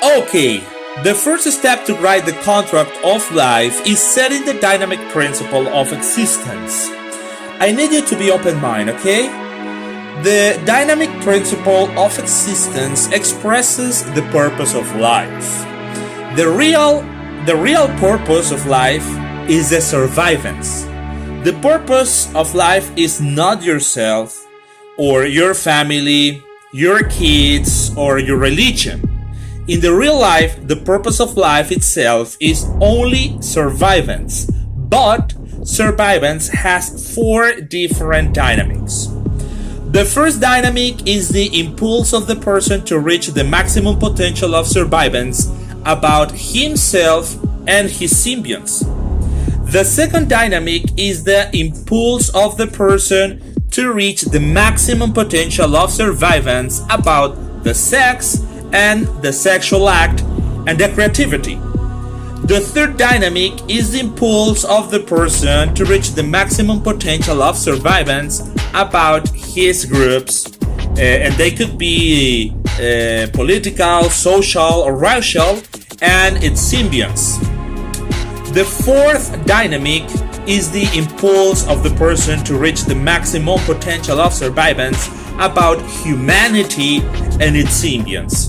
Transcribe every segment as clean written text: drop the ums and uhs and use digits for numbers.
Okay, the first step to write the contract of life is setting the dynamic principle of existence. I need you to be open-minded, okay? The dynamic principle of existence expresses the purpose of life. The real purpose of life is the survivance. The purpose of life is not yourself or your family, your kids, or your religion. In the real life, the purpose of life itself is only survivance, but survivance has 4 different dynamics. The first dynamic is the impulse of the person to reach the maximum potential of survivance about himself and his symbionts. The second dynamic is the impulse of the person to reach the maximum potential of survivance about the sex and the sexual act and the creativity. The third dynamic is the impulse of the person to reach the maximum potential of survivance about his groups, and they could be political, social, or racial, and its symbionts. The fourth dynamic is the impulse of the person to reach the maximum potential of survivance about humanity and its symbionts.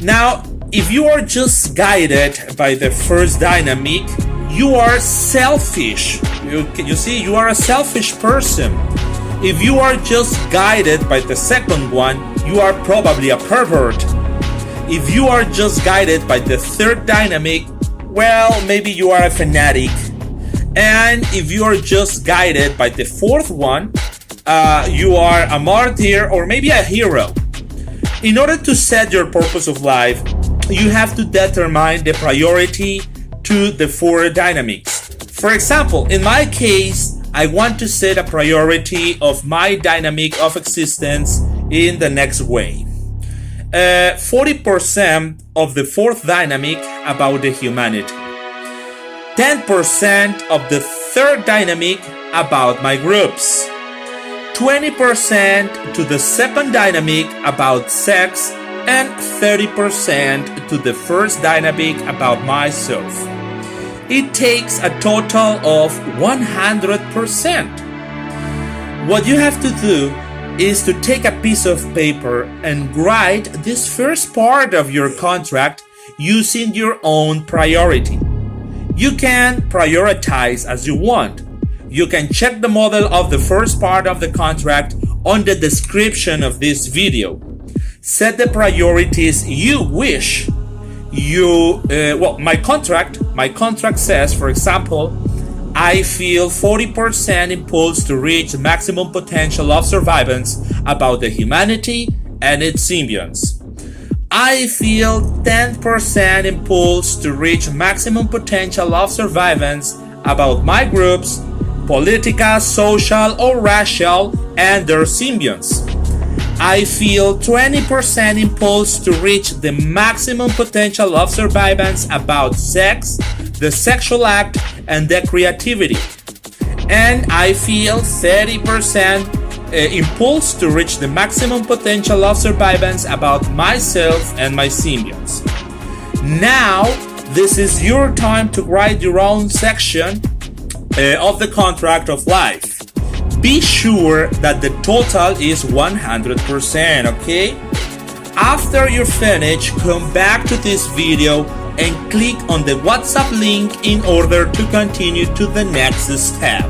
Now, if you are just guided by the first dynamic, you are selfish. You see, you are a selfish person. If you are just guided by the second one, you are probably a pervert. If you are just guided by the third dynamic, well, maybe you are a fanatic. And if you are just guided by the fourth one, you are a martyr or maybe a hero. In order to set your purpose of life, you have to determine the priority to the 4 dynamics. For example, in my case, I want to set a priority of my dynamic of existence in the next way. 40% of the fourth dynamic about the humanity. 10% of the third dynamic about my groups. 20% to the second dynamic about sex, and 30% to the first dynamic about myself. It takes a total of 100%. What you have to do is to take a piece of paper and write this first part of your contract using your own priority. You can prioritize as you want. You can check the model of the first part of the contract on the description of this video. Set the priorities you wish. My contract says, for example, I feel 40% impulse to reach maximum potential of survivance about the humanity and its symbionts. I feel 10% impulse to reach maximum potential of survivance about my groups, political, social, or racial, and their symbionts. I feel 20% impulse to reach the maximum potential of survivance about sex, the sexual act, and the creativity. And I feel 30% impulse to reach the maximum potential of survivance about myself and my symbionts. Now, this is your time to write your own section of the contract of life. Be sure that the total is 100%, okay? After you finish, come back to this video and click on the WhatsApp link in order to continue to the next step.